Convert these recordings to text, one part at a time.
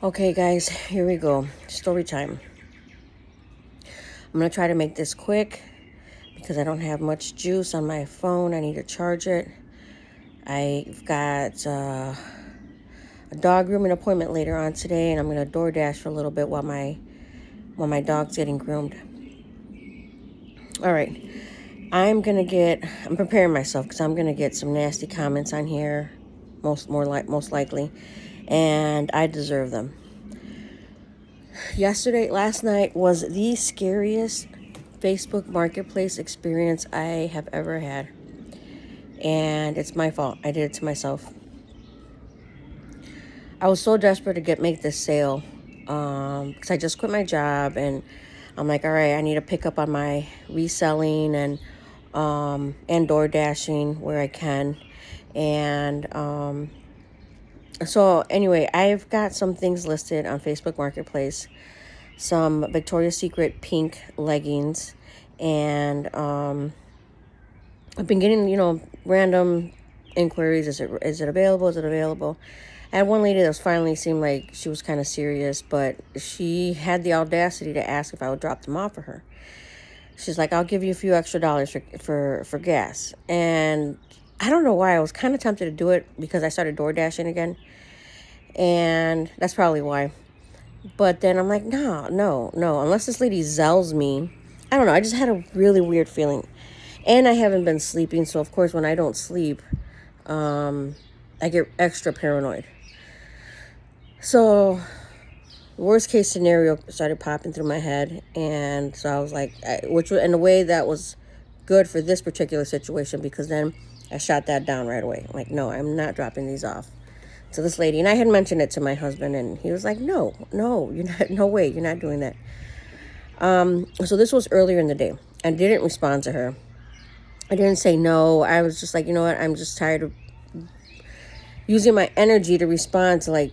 Okay, guys, here we go. Story time. I'm going to try to make this quick because I don't have much juice on my phone. I need to charge it. I've got a dog grooming appointment later on today, and I'm going to DoorDash for a little bit while my dog's getting groomed. All right. I'm preparing myself because I'm going to get some nasty comments on here, most likely, and I deserve them. Last night was the scariest Facebook Marketplace experience I have ever had. And it's my fault. I did it to myself. I was so desperate to make this sale because I just quit my job, and I'm like, all right, I need to pick up on my reselling and door dashing where I can. And so anyway, I've got some things listed on Facebook Marketplace. Some Victoria's Secret pink leggings, and I've been getting, random inquiries. Is it available? Is it available? I had one lady that finally seemed like she was kind of serious, but she had the audacity to ask if I would drop them off for her. She's like, I'll give you a few extra dollars for gas. And I don't know why. I was kind of tempted to do it because I started door dashing again. And that's probably why. But then I'm like, no. Unless this lady zells me. I don't know. I just had a really weird feeling. And I haven't been sleeping. So, of course, when I don't sleep, I get extra paranoid. So, worst case scenario started popping through my head. And so I was like, in a way that was good for this particular situation, because then I shot that down right away. I'm like, no, I'm not dropping these off to this lady. And I had mentioned it to my husband, and he was like, no, you're not, no way, you're not doing that. So this was earlier in the day. I didn't respond to her. I didn't say no. I was just like, you know what? I'm just tired of using my energy to respond to like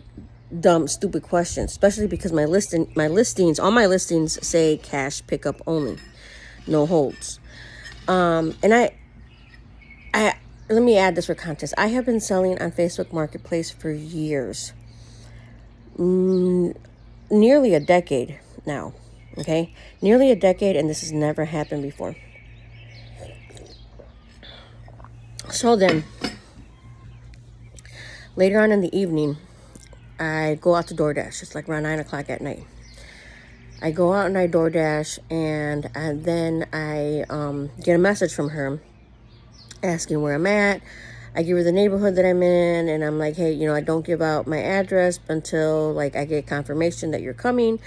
dumb, stupid questions, especially because all my listings say cash pickup only, no holds. And I let me add this for context. I have been selling on Facebook Marketplace for years, nearly a decade now. Okay, nearly a decade, and this has never happened before. So then, later on in the evening, I go out to DoorDash. It's like around 9 o'clock at night. I go out and I DoorDash, and then I get a message from her asking where I'm at. I give her the neighborhood that I'm in, and I'm like, hey, I don't give out my address until like I get confirmation that you're coming,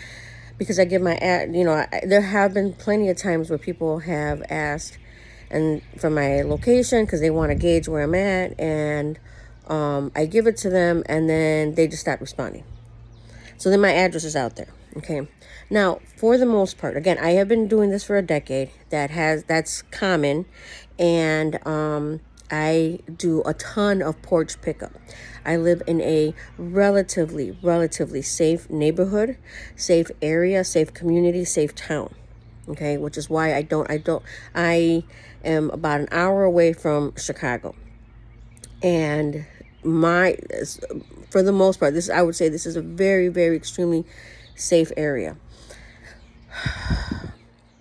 because I give my there have been plenty of times where people have asked and for my location because they want to gauge where I'm at, and I give it to them, and then they just stop responding. So then my address is out there. Okay. Now, for the most part, again, I have been doing this for a decade. That's common. And I do a ton of porch pickup. I live in a relatively safe neighborhood, safe area, safe community, safe town. Okay, which is why I am about an hour away from Chicago. And for the most part, I would say this is a very, very extremely safe area.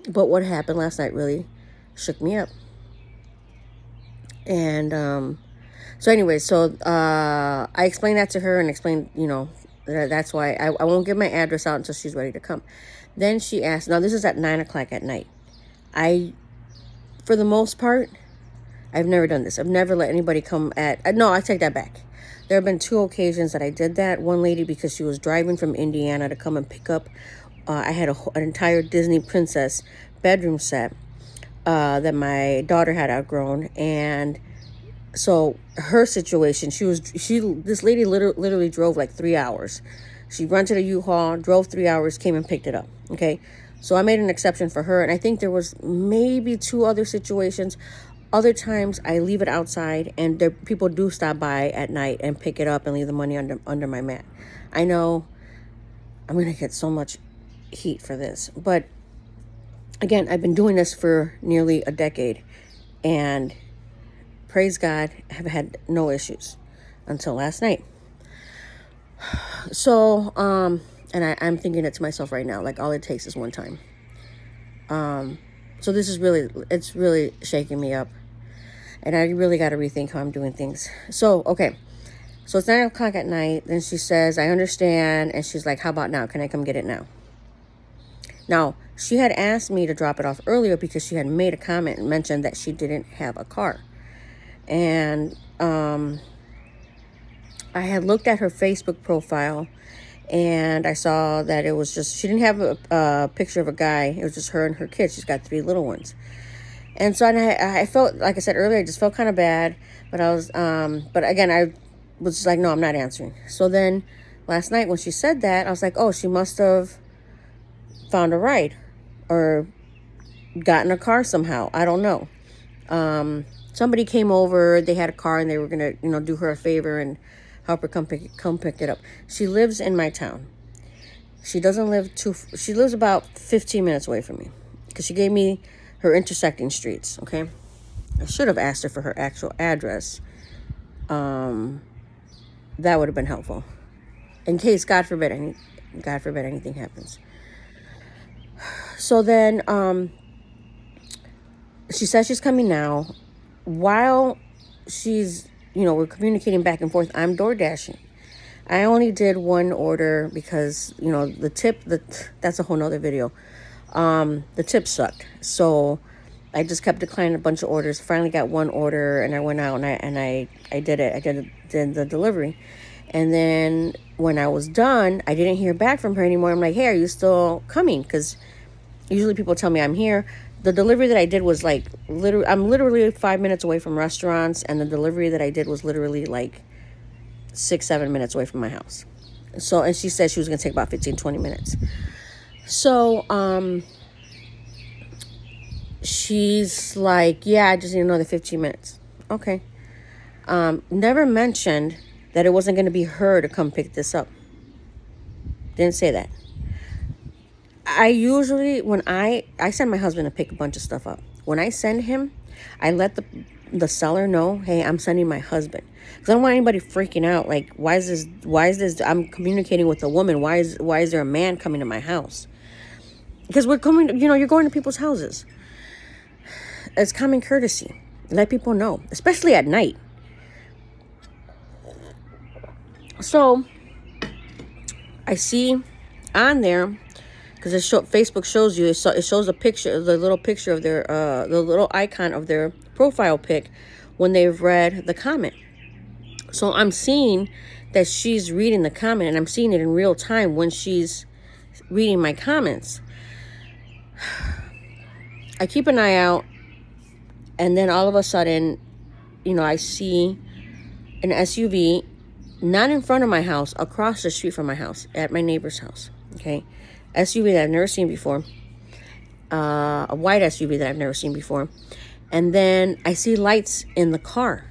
But what happened last night really shook me up. And so I explained that to her and explained, that's why I won't give my address out until she's ready to come. Then she asked, now this is at 9 o'clock at night. For the most part, I've never done this. I've never let anybody come no, I take that back. There have been 2 occasions that I did that. One lady, because she was driving from Indiana to come and pick up. I had an entire Disney princess bedroom set that my daughter had outgrown. And so her situation, this lady literally drove like 3 hours. She rented a U-Haul, drove 3 hours, came and picked it up. Okay. So I made an exception for her. And I think there was maybe 2 other situations. Other times I leave it outside, and people do stop by at night and pick it up and leave the money under my mat. I know I'm going to get so much heat for this, but again, I've been doing this for nearly a decade, and praise God, I have had no issues until last night. So, and I'm thinking it to myself right now, like all it takes is one time. So this is really, it's really shaking me up. And I really got to rethink how I'm doing things. So, okay. So it's 9 o'clock at night. Then she says, I understand. And she's like, how about now? Can I come get it now? Now, she had asked me to drop it off earlier because she had made a comment and mentioned that she didn't have a car. And I had looked at her Facebook profile and I saw that it was just, she didn't have a picture of a guy. It was just her and her kids. She's got 3 little ones. And so I felt, like I said earlier, I just felt kind of bad. But I was, but again, I was just like, no, I'm not answering. So then last night when she said that, I was like, oh, she must have found a ride or gotten a car somehow. I don't know. Somebody came over, they had a car and they were going to, do her a favor and help her come pick it up. She lives in my town. She doesn't live she lives about 15 minutes away from me because she gave me her intersecting streets. Okay. I should have asked her for her actual address. That would have been helpful in case, God forbid anything happens. So then, she says she's coming now. While she's, we're communicating back and forth, I'm door dashing. I only did one order because, the tip, that's a whole nother video. The tip sucked. So I just kept declining a bunch of orders. Finally got one order and I went out and I did it. I did the delivery. And then when I was done, I didn't hear back from her anymore. I'm like, hey, are you still coming? Because usually people tell me I'm here. The delivery that I did was like, I'm literally 5 minutes away from restaurants. And the delivery that I did was literally like 6-7 minutes away from my house. So, and she said she was going to take about 15-20 minutes. So, she's like, yeah, I just need another 15 minutes. Okay. Never mentioned that it wasn't going to be her to come pick this up. Didn't say that. I usually, when I send my husband to pick a bunch of stuff up. When I send him, I let the seller know, hey, I'm sending my husband. Because I don't want anybody freaking out. Like, why is this, I'm communicating with a woman. Why is there a man coming to my house? Because we're coming, you're going to people's houses. It's common courtesy. Let people know, especially at night. So, I see on there, because Facebook shows you, it shows a picture, the little picture of their, the little icon of their profile pic when they've read the comment. So I'm seeing that she's reading the comment, and I'm seeing it in real time when she's reading my comments. I keep an eye out, and then all of a sudden, I see an SUV, not in front of my house, across the street from my house, at my neighbor's house. Okay. SUV that I've never seen before. A white SUV that I've never seen before. And then I see lights in the car.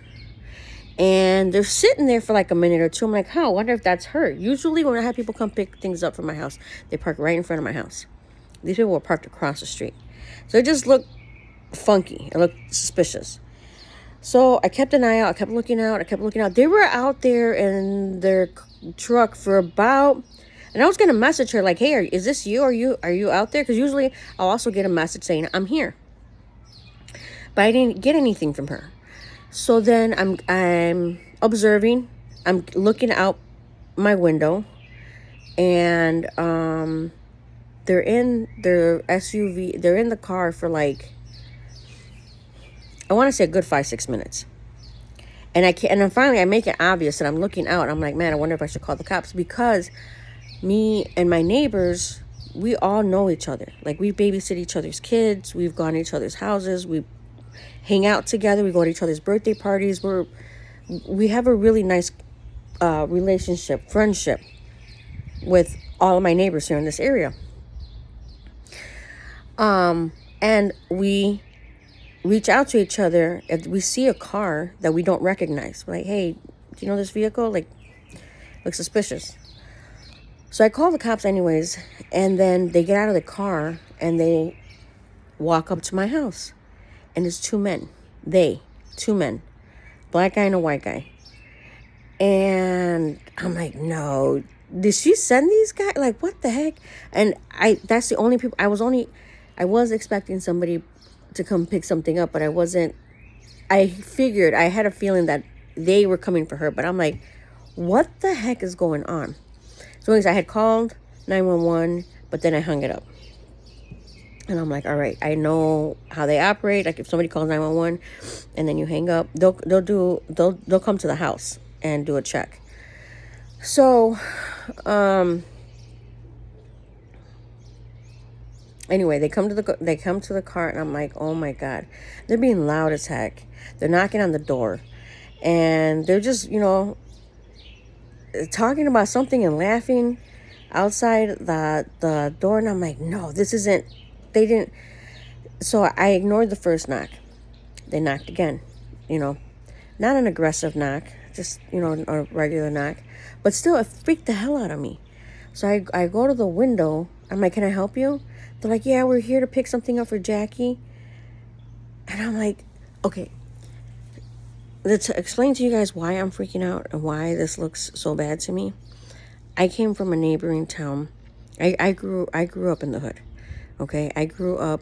And they're sitting there for like a minute or two. I'm like, I wonder if that's her. Usually when I have people come pick things up from my house, they park right in front of my house. These people were parked across the street. So it just looked funky. It looked suspicious. So I kept an eye out. I kept looking out. They were out there in their truck for about... And I was going to message her like, hey, is this you? Are you out there? Because usually I'll also get a message saying I'm here. But I didn't get anything from her. So then I'm observing. I'm looking out my window. And they're in their SUV. They're in the car for like, I want to say a good 5-6 minutes. And then finally I make it obvious that I'm looking out. I'm like, man, I wonder if I should call the cops. Because me and my neighbors, we all know each other. Like, we babysit each other's kids. We've gone to each other's houses. We hang out together. We go to each other's birthday parties. We have a really nice relationship, friendship with all of my neighbors here in this area. And we reach out to each other if we see a car that we don't recognize. We're like, hey, do you know this vehicle? Like, looks suspicious. So I call the cops anyways, and then they get out of the car and they walk up to my house. And it's 2 men. 2 men. Black guy and a white guy. And I'm like, no, did she send these guys? Like, what the heck? And that's the only people, I was expecting somebody to come pick something up, but I figured, I had a feeling that they were coming for her, but I'm like, what the heck is going on? So anyways, I had called 911, but then I hung it up. And I'm like, all right, I know how they operate. Like if somebody calls 911 and then you hang up, they'll come to the house and do a check. So, anyway, they come to the car, and I'm like, oh my God, they're being loud as heck. They're knocking on the door, and they're just, talking about something and laughing outside the door. And I'm like, no, this isn't. They didn't. So I ignored the first knock. They knocked again, not an aggressive knock, just, a regular knock, but still it freaked the hell out of me. So I go to the window. I'm like, can I help you? They're like, yeah, we're here to pick something up for Jackie. And I'm like, okay, let's explain to you guys why I'm freaking out and why this looks so bad to me. I came from a neighboring town. I grew up in the hood. Okay, I grew up.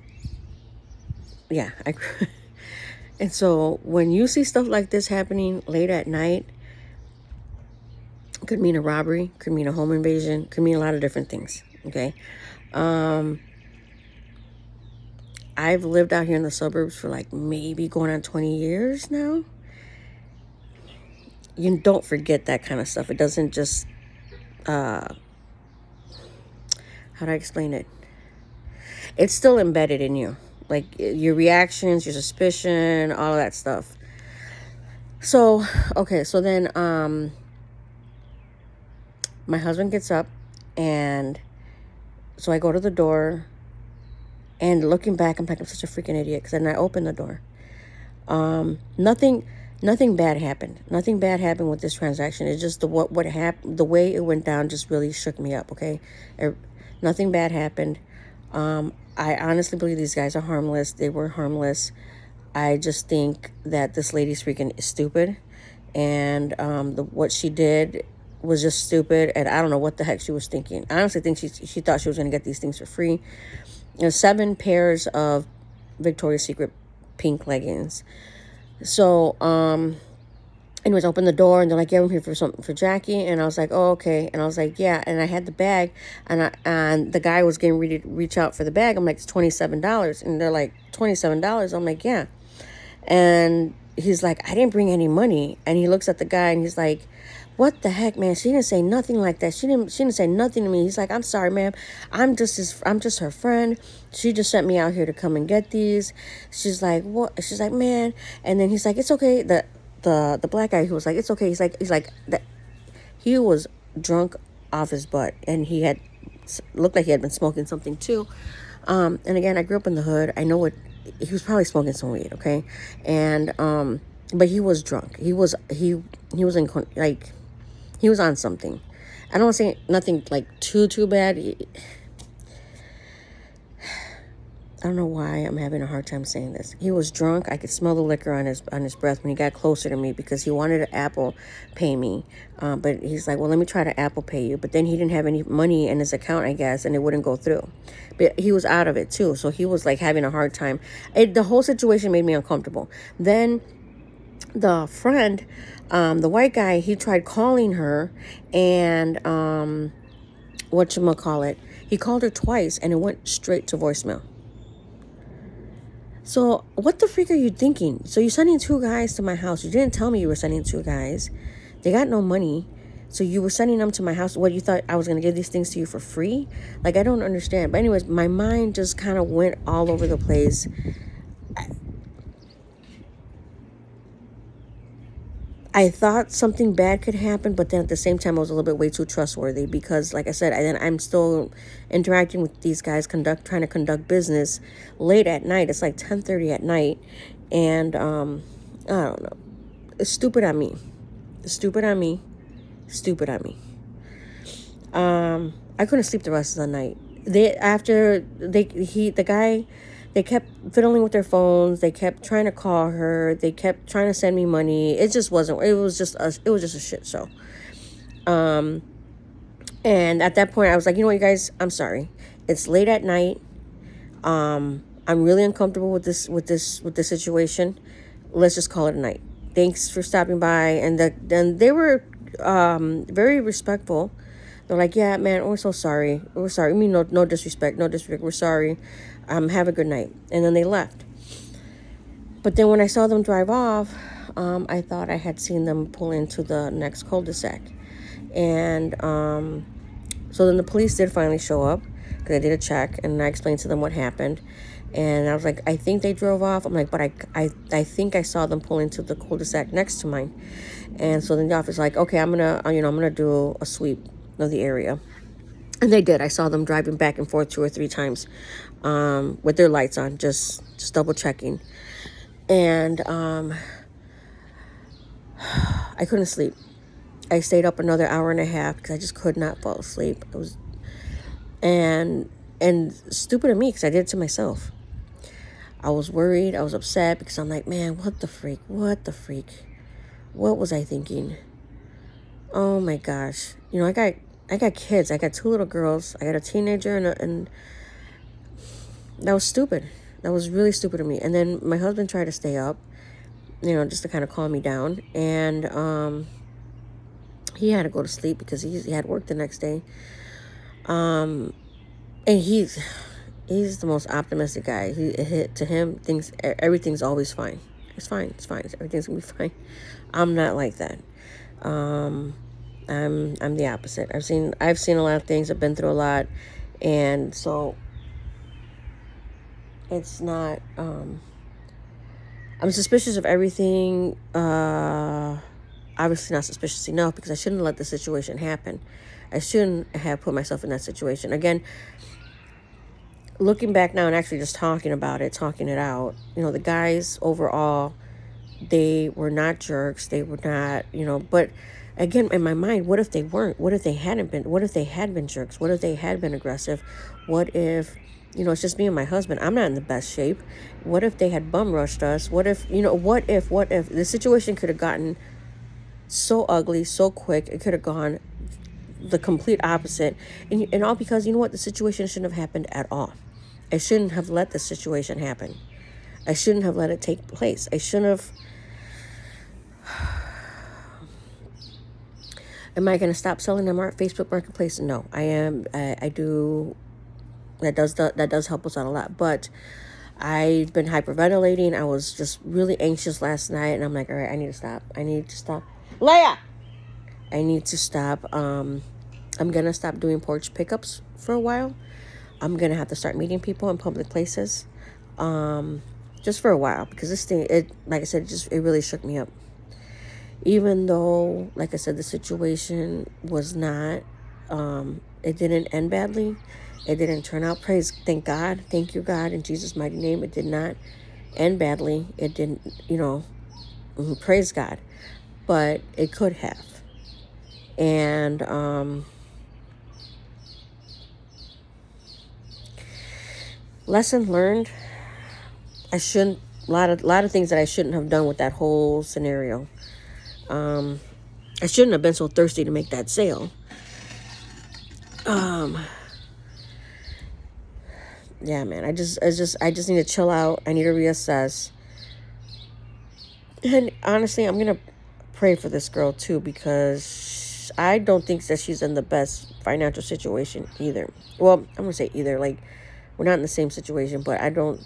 Yeah, and so when you see stuff like this happening late at night, could mean a robbery, could mean a home invasion, could mean a lot of different things. Okay, I've lived out here in the suburbs for like maybe going on 20 years now. You don't forget that kind of stuff. It doesn't just, how do I explain it? It's still embedded in you. Like your reactions, your suspicion, all of that stuff. So, okay, so then my husband gets up, and so I go to the door, and looking back, I'm like, I'm such a freaking idiot, because then I open the door. Nothing bad happened. Nothing bad happened with this transaction. It's just what happened, the way it went down just really shook me up, okay? Nothing bad happened. I honestly believe these guys are harmless. They were harmless. I just think that this lady's freaking stupid, and what she did was just stupid, and I don't know what the heck she was thinking. I honestly think she thought she was going to get these things for free. There's 7 pairs of Victoria's Secret pink leggings. So, anyways, I opened the door, and they're like, yeah, I'm here for something for Jackie. And I was like, oh, okay. And I was like, yeah. And I had the bag, and the guy was getting ready to reach out for the bag. I'm like, it's $27. And they're like, $27? I'm like, yeah. And he's like, I didn't bring any money. And he looks at the guy, and he's like, what the heck, man? She didn't say nothing like that. She didn't say nothing to me. He's like, I'm sorry, ma'am. I'm just her friend. She just sent me out here to come and get these. She's like, what? She's like, man. And then he's like, it's okay. The black guy who was like, it's okay. He's like that. He was drunk off his butt, and he had looked like he had been smoking something too. And again, I grew up in the hood. I know what he was probably smoking some weed. Okay, and but he was drunk. He was in like. He was on something. I don't want to say nothing like too bad. I don't know why I'm having a hard time saying this. He was drunk. I could smell the liquor on his breath when he got closer to me, because he wanted to Apple Pay me. But he's like, well, let me try to Apple Pay you. But then he didn't have any money in his account, I guess, and it wouldn't go through. But he was out of it too. So he was like having a hard time. The whole situation made me uncomfortable. Then the friend, the white guy, he tried calling her, and whatchamacallit, he called her twice, and it went straight to voicemail. So what the freak are you thinking? So you're sending 2 guys to my house. You didn't tell me you were sending 2 guys. They got no money. So you were sending them to my house. What, you thought I was going to give these things to you for free? Like, I don't understand. But anyways, my mind just kind of went all over the place. I thought something bad could happen, but then at the same time, I was a little bit way too trustworthy, because, like I said, I'm still interacting with these guys, trying to conduct business late at night. It's like 10:30 at night, and I don't know. It's stupid on me. Stupid on me. Stupid on me. I couldn't sleep the rest of the night. The guy They kept fiddling with their phones. They kept trying to call her. They kept trying to send me money. It just wasn't. It was just a shit show. And at that point, I was like, you know what, you guys, I'm sorry. It's late at night. I'm really uncomfortable with this situation. Let's just call it a night. Thanks for stopping by. And they were very respectful. They're like, yeah, man, we're so sorry. We're sorry. I mean, no disrespect, no disrespect. We're sorry. Have a good night. And then they left. But then when I saw them drive off, I thought I had seen them pull into the next cul-de-sac. And so then the police did finally show up because I did a check, and I explained to them what happened. And I was like, I think they drove off. I'm like, but I think I saw them pull into the cul-de-sac next to mine. And so then the officer's like, okay, I'm gonna do a sweep of the area. And they did. I saw them driving back and forth 2 or 3 times with their lights on, just double checking. And I couldn't sleep. I stayed up another hour and a half because I just could not fall asleep. It was and stupid of me because I did it to myself. I was worried. I was upset because I'm like, man, what the freak? What was I thinking? Oh my gosh. You know, I got kids. I got 2 little girls. I got a teenager and that was stupid. That was really stupid of me. And then my husband tried to stay up, you know, just to kind of calm me down. And he had to go to sleep because he had work the next day. And he's the most optimistic guy. To him, everything's always fine. It's fine. Everything's gonna be fine. I'm not like that. I'm the opposite. I've seen a lot of things. I've been through a lot, and so it's not. I'm suspicious of everything. Obviously not suspicious enough because I shouldn't have let the situation happen. I shouldn't have put myself in that situation. Again, looking back now and actually just talking it out, you know, the guys overall, they were not jerks. They were not, you know, but again, in my mind, what if they weren't? What if they hadn't been? What if they had been jerks? What if they had been aggressive? What if, you know, it's just me and my husband. I'm not in the best shape. What if they had bum rushed us? What if, you know, what if the situation could have gotten so ugly, so quick, it could have gone the complete opposite. And all because, you know what, the situation shouldn't have happened at all. I shouldn't have let the situation happen. I shouldn't have let it take place. I shouldn't have. Am I going to stop selling them on Facebook Marketplace? No, I am. I do. That does help us out a lot. But I've been hyperventilating. I was just really anxious last night, and I'm like, all right, I need to stop. Leia! I need to stop. I'm going to stop doing porch pickups for a while. I'm going to have to start meeting people in public places. Just for a while. Because this thing, like I said, it really shook me up. Even though, like I said, the situation was not, it didn't end badly. It didn't turn out. Thank God. Thank you, God. In Jesus' mighty name, it did not end badly. It didn't, you know, praise God. But it could have. And lesson learned. A lot of things that I shouldn't have done with that whole scenario. I shouldn't have been so thirsty to make that sale. Yeah, man. I just need to chill out. I need to reassess. And honestly, I'm gonna pray for this girl too, because I don't think that she's in the best financial situation either. Well, I'm gonna say either. Like, we're not in the same situation, but I don't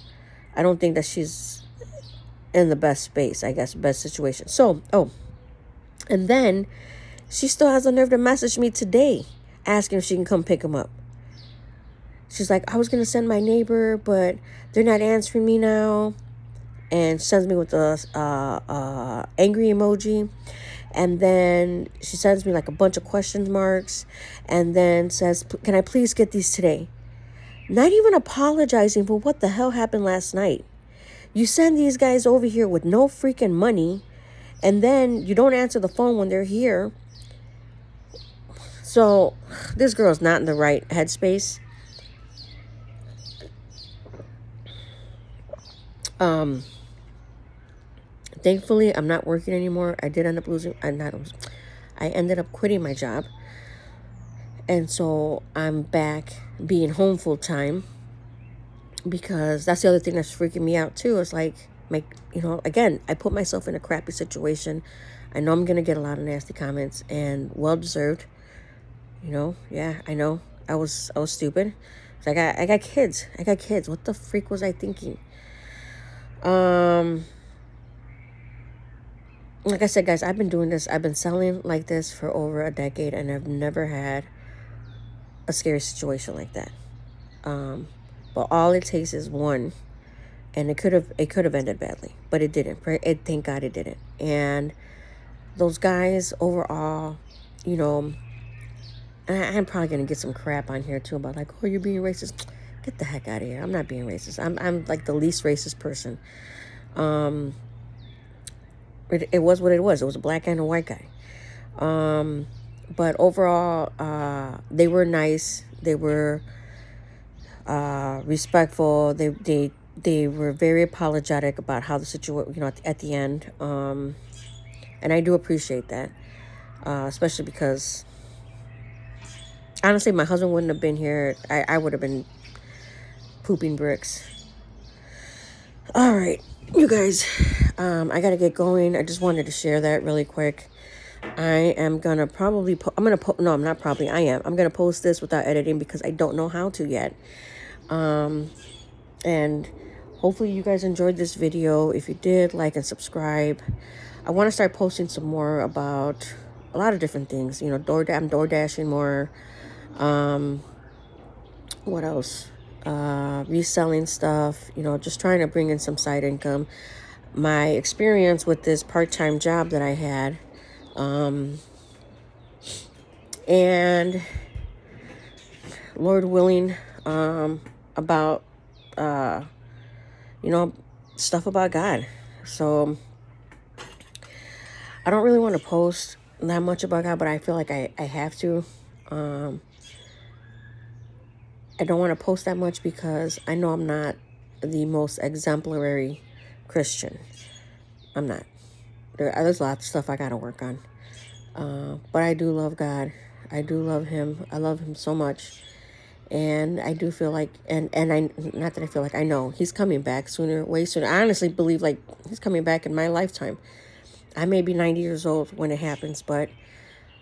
think that she's in the best space, I guess, best situation. So, and then she still has the nerve to message me today asking if she can come pick him up. She's like, I was going to send my neighbor, but they're not answering me now. And sends me with the angry emoji. And then she sends me like a bunch of question marks. And then says, can I please get these today? Not even apologizing for what the hell happened last night. You send these guys over here with no freaking money. And then you don't answer the phone when they're here. So this girl's not in the right headspace. Thankfully, I'm not working anymore. I did end up losing, I ended up quitting my job. And so I'm back being home full time, because that's the other thing that's freaking me out too. Is like, again, I put myself in a crappy situation. I know I'm going to get a lot of nasty comments, and well deserved. Yeah, I know. I was stupid. So I got kids. What the freak was I thinking? Like I said, guys, I've been selling like this for over a decade, and I've never had a scary situation like that. But all it takes is one, and it could have ended badly, but it didn't. Thank God it didn't. And those guys overall, and I'm probably gonna get some crap on here too about like, oh, you're being racist. Get the heck out of here. I'm not being racist. I'm like the least racist person. It was what it was. It was a black guy and a white guy. But overall, they were nice. They were respectful. They were very apologetic about how the situation, at the end. And I do appreciate that, especially because honestly, my husband wouldn't have been here. I would have been pooping bricks. All right, you guys, I gotta get going. I just wanted to share that really quick. I am gonna probably I'm not probably, I am. I'm gonna post this without editing because I don't know how to yet. And hopefully you guys enjoyed this video. If you did, like and subscribe. I want to start posting some more about a lot of different things. I'm door dashing more. What else? Reselling stuff. Just trying to bring in some side income. My experience with this part-time job that I had. And Lord willing, about stuff about God. So I don't really want to post that much about God, but I feel like I have to. I don't want to post that much because I know I'm not the most exemplary Christian. I'm not. There's a lot of stuff I got to work on. But I do love God. I do love him. I love him so much. And I do feel like, not that I feel like, I know he's coming back way sooner. I honestly believe like he's coming back in my lifetime. I may be 90 years old when it happens, but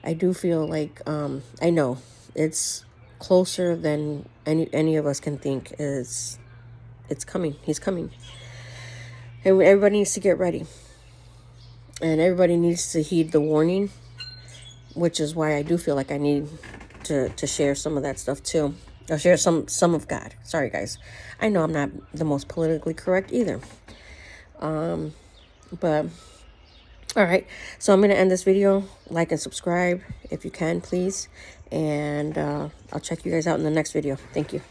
I do feel like, I know it's closer than any of us can think. It's coming. He's coming. And everybody needs to get ready. And everybody needs to heed the warning, which is why I do feel like I need to share some of that stuff too. I'll share some of God. Sorry, guys. I know I'm not the most politically correct either. But, all right. So I'm going to end this video. Like and subscribe if you can, please. And I'll check you guys out in the next video. Thank you.